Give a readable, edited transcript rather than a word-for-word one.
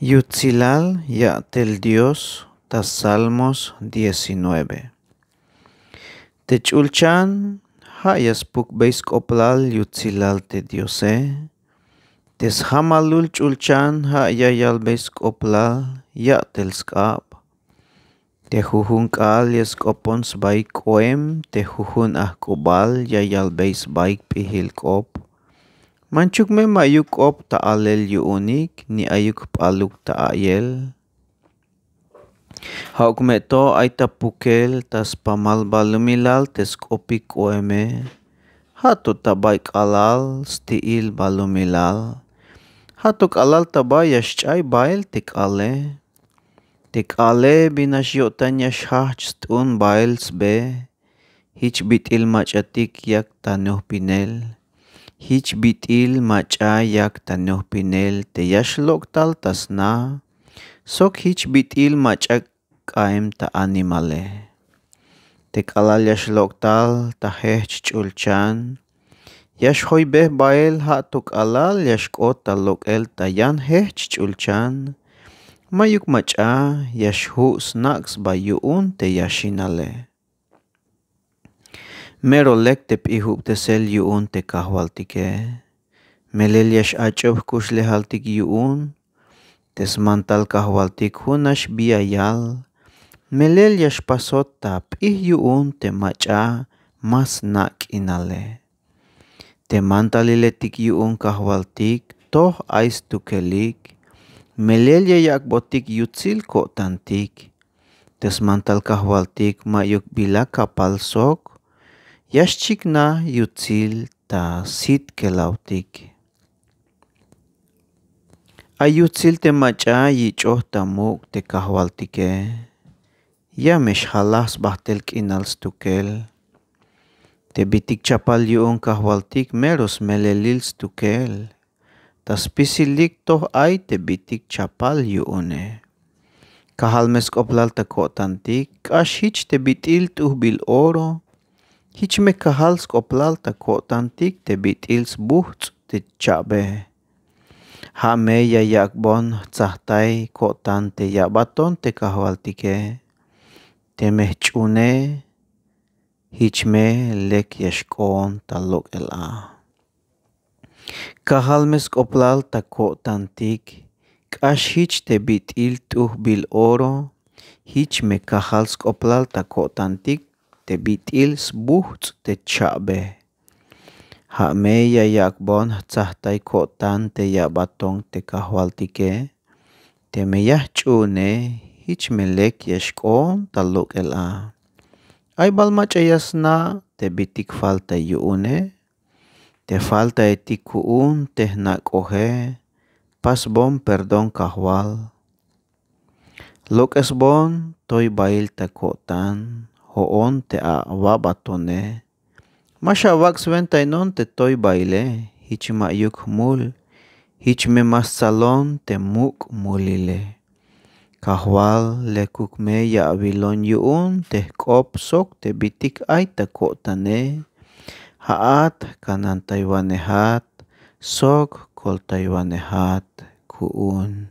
Yutzilal Yatel Dios tas Salmos 19. Techulchan hayas puk beis koplal yutzilal te Diose. Tes hamalul chulchan hayayal beis koplal yatel skap. Te jujun kal yes kopons baik koem te jujun ahkobal yayal beis baik pihil kop. Mancuk me mayuk op ta'alel yuunik ni ayuk paluk ta'ayel. Hauk me to ay tapukel tas pamal balumilal tes kopik oeme. Hatu tabay kalal stiil balumilal. Hatuk alal tabay yaschay bail tik ale. Tik ale binasyotan yashah stun bail sbe. Hich bitil machatik yak tanuh pinel. Hich bitil macha yak tanuh pinel te yashlok tal tasna. Sok hich bitil macha kaem ta animale. Te kalal yashlok tal ta hech chulchan. Yash hoy beh bael hatuk alal yashkot talok el tayan hech chulchan. Mayuk macha yashu snaks bayuun te yashinale. Mero lek te pihub te sel yuun te kahwaltike. Melel yash achob kush lehaltik yuun. Tes mantal kahwaltik hunash biyayal. Melel yash pasot ta pih yuun te macha mas nak inale. Te mantal iletik yuun kahwaltik toh ais tukelik. Melel yayak botik yutzil ko tantik. Tes mantal kahwaltik mayuk bila kapal sok. Yashchik na yutzil ta sit kelautik. Ayutzil te macha yichoh tamuk te kahwaltike. Ya mesh halas bahtel kinal stukel. Te bitik chapal yuun kahwaltik meros melelil stukel. Tas pisilik toh ay te bitik chapal yuune. Kahal mes koplal te kotantik. Kash hich te bitil tuh bil oro. Hich me kahal skoplal ta kotantik te bitils buhts te chabe. Ha me ya yakbon tsahtay kotan te yabaton te kahwaltike. Te mehchune hich me lek yashkon talok ela. Kahal mes koplal ta kotantik. Kash hich te bitil tuh bil oro. Hich me kahal skoplal ta kotantik. Te bitils buhts te chabe. Ha me ya yakbon tsahtay kotan te yabatong te kahwaltike. Te me yahchune hich me lek yashkon talok ela. Ay balmach ayasna te bitik falta yuune. Te falta etikuun te nakohe. Pas bom perdon kahwal. Lok esbon toy bail te kotan. Hoon te a wabatone. Masha wax ventainon te toy baile. Hich mayuk mul. Hich me mas salon te muk mulile. Kahwal lekuk me ya avilon yuun te kop sok te bitik ay te kotane. Haat kanan taywanehat. Sok kol taywanehat kuun.